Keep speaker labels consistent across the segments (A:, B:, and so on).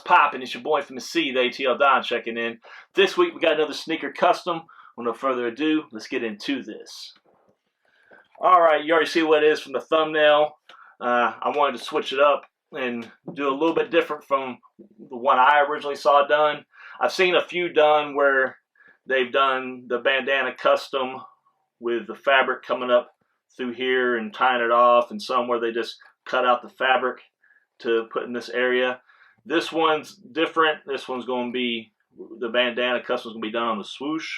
A: poppin'? It's your boy from the C, the ATL Don, checking in. This week we got another sneaker custom. With no further ado, let's get into this. Alright, you already see what it is from the thumbnail. I wanted to switch it up and do a little bit different from the one I originally saw done. I've seen a few done where they've done the bandana custom with the fabric coming up through here and tying it off, and some where they just cut out the fabric to put in this area. This one's different. This one's going to be, the bandana custom is going to be done on the Swoosh.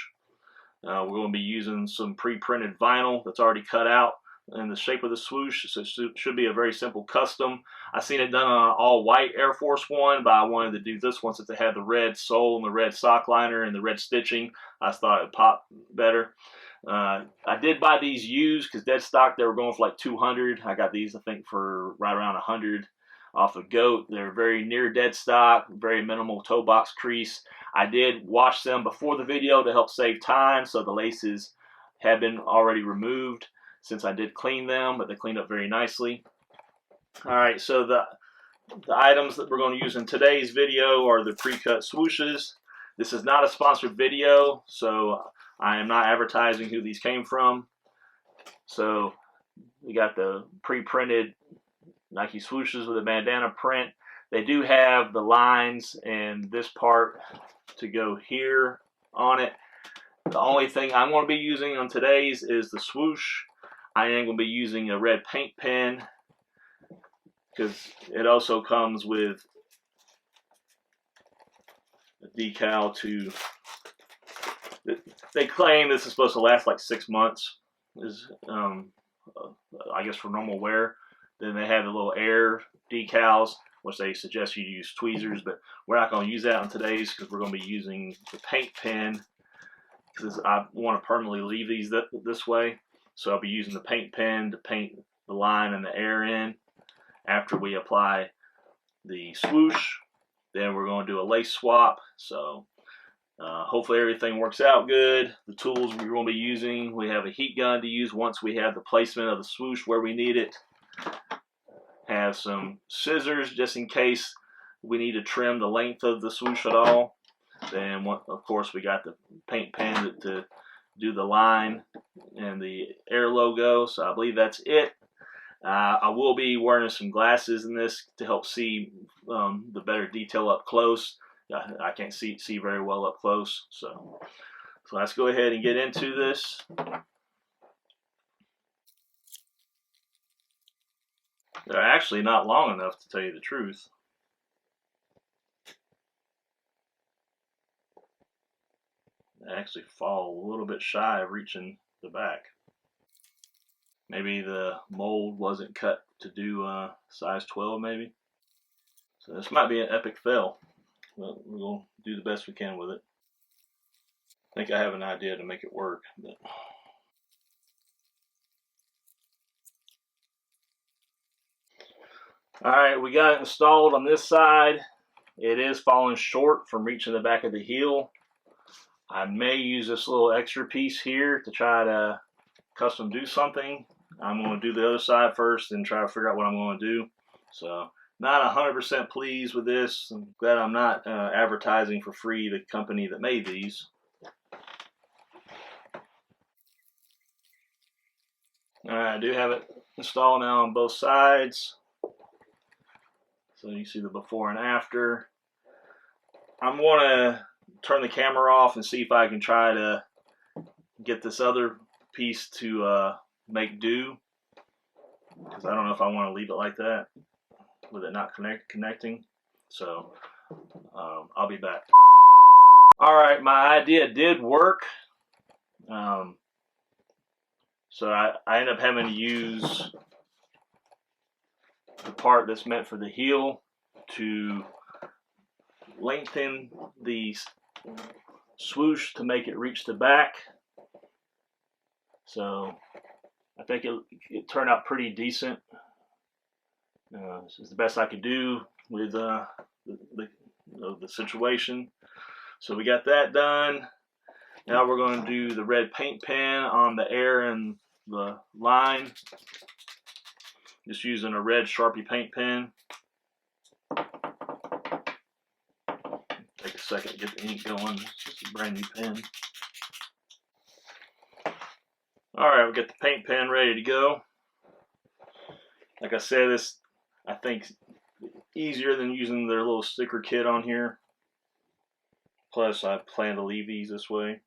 A: We're going to be using some pre-printed vinyl that's already cut out in the shape of the Swoosh, so it should be a very simple custom. I've seen it done on an all-white Air Force One, but I wanted to do this one since it had the red sole and the red sock liner and the red stitching. I thought it would pop better. I did buy these used because dead stock they were going for like $200. I got these I think for right around $100 off of Goat. They're very near dead stock, very minimal toe box crease. I did wash them before the video to help save time, so the laces have been already removed since I did clean them, but they cleaned up very nicely. Alright, so the items that we're going to use in today's video are the pre-cut swooshes. This is not a sponsored video, so I am not advertising who these came from. So we got the pre-printed Nike swooshes with a bandana print. They do have the lines and this part to go here on it. The only thing I'm going to be using on today's is the swoosh. I am going to be using a red paint pen because it also comes with a decal to, they claim this is supposed to last like 6 months, is I guess for normal wear. Then they have the little air decals, which they suggest you use tweezers, but we're not going to use that on today's because we're going to be using the paint pen because I want to permanently leave these this way. So I'll be using the paint pen to paint the line and the air in after we apply the swoosh. Then we're going to do a lace swap. So hopefully everything works out good. The tools we're going to be using, we have a heat gun to use once we have the placement of the swoosh where we need it. Have some scissors just in case we need to trim the length of the swoosh at all. Then of course we got the paint pen to do the line and the air logo. So I believe that's it. I will be wearing some glasses in this to help see the better detail up close. I can't see very well up close. So let's go ahead and get into this. They're actually not long enough, to tell you the truth. They actually fall a little bit shy of reaching the back. Maybe the mold wasn't cut to do size 12 maybe. So this might be an epic fail, but we're going to do the best we can with it. I think I have an idea to make it work. But alright, we got it installed on this side. It is falling short from reaching the back of the heel. I may use this little extra piece here to try to custom do something. I'm going to do the other side first and try to figure out what I'm going to do. So, not 100% pleased with this. I'm glad I'm not advertising for free the company that made these. Alright, I do have it installed now on both sides. So you see the before and after. I'm going to turn the camera off and see if I can try to get this other piece to make do. Because I don't know if I want to leave it like that with it not connecting. So I'll be back. Alright, my idea did work. So I ended up having to use the part that's meant for the heel to lengthen the swoosh to make it reach the back. So I think it turned out pretty decent. This is the best I could do with the situation. So we got that done. Now we're going to do the red paint pen on the air and the line. Just using a red Sharpie paint pen. Take a second to get the ink going. It's just a brand new pen. Alright, we got the paint pen ready to go. Like I said, this I think easier than using their little sticker kit on here. Plus, I plan to leave these this way.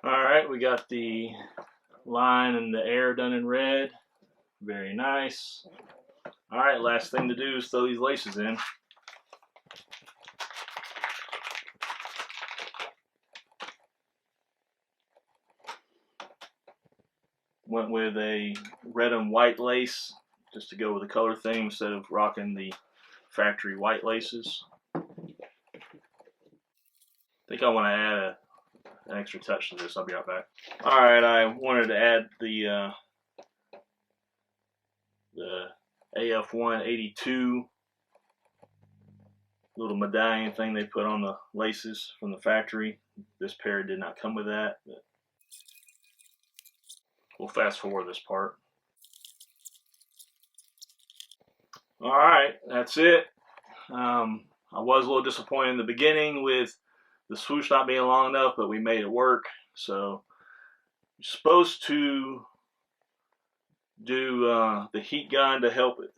A: Alright, we got the line and the air done in red. Very nice. Alright, last thing to do is throw these laces in. Went with a red and white lace just to go with the color theme instead of rocking the factory white laces. I think I want to add an extra touch to this. I'll be right back. Alright, I wanted to add the AF1 82 little medallion thing they put on the laces from the factory. This pair did not come with that, but we'll fast forward this part. Alright, that's it. I was a little disappointed in the beginning with the swoosh not being long enough, but we made it work. So you're supposed to do the heat gun to help it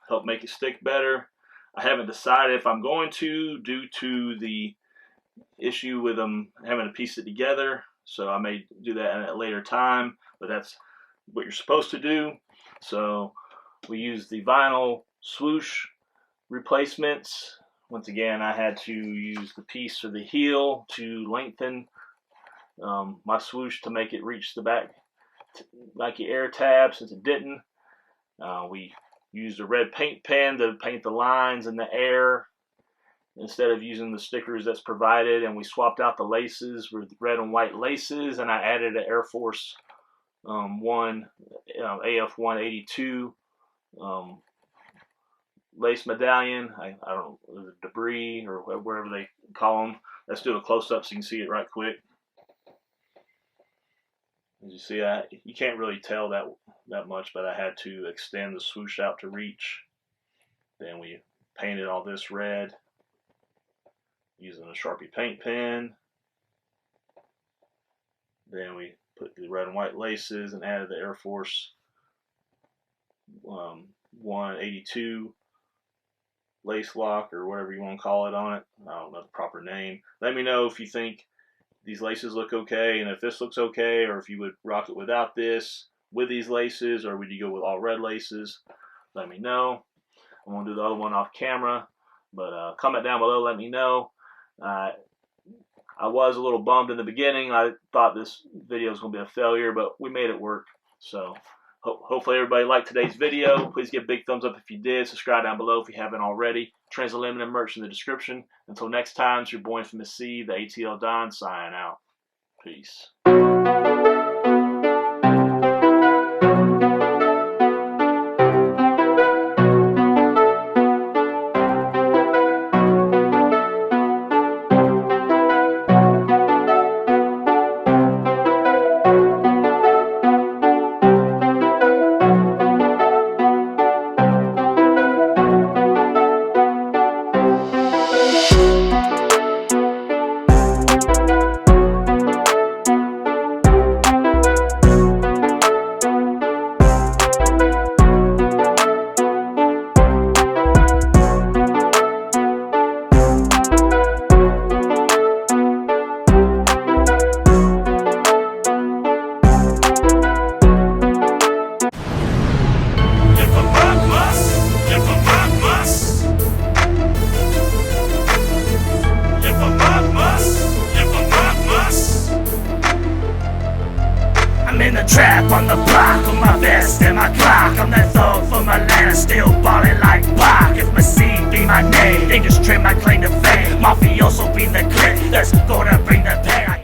A: help make it stick better. I haven't decided if I'm going to, due to the issue with them having to piece it together. So I may do that at a later time, but that's what you're supposed to do. So we use the vinyl swoosh replacements. Once again, I had to use the piece for the heel to lengthen my swoosh to make it reach the back like the air tab, since it didn't. We used a red paint pen to paint the lines in the air instead of using the stickers that's provided, and we swapped out the laces with red and white laces, and I added an Air Force One AF1 82 lace medallion. I don't know, debris or whatever they call them. Let's do a close-up so you can see it right quick. As you see, you can't really tell that much, but I had to extend the swoosh out to reach. Then we painted all this red using a Sharpie paint pen. Then we put the red and white laces and added the Air Force 182 lace lock, or whatever you want to call it, on it. I don't know the proper name. Let me know if you think these laces look okay, and if this looks okay, or if you would rock it without this, with these laces, or would you go with all red laces. Let me know. I'm going to do the other one off camera, but comment down below, let me know. I was a little bummed in the beginning. I thought this video was going to be a failure, but we made it work. So hopefully everybody liked today's video. Please give a big thumbs up if you did. Subscribe down below if you haven't already. Trenz Unltd merch in the description. Until next time, it's your boy from the sea, the ATL Don, signing out. Peace. I'm in the trap on the block with my vest and my clock. I'm that thug for my land, still ballin' like Bach. If my seed be my name, niggas trim my claim to fame. Mafioso be the clique that's gonna bring the pain.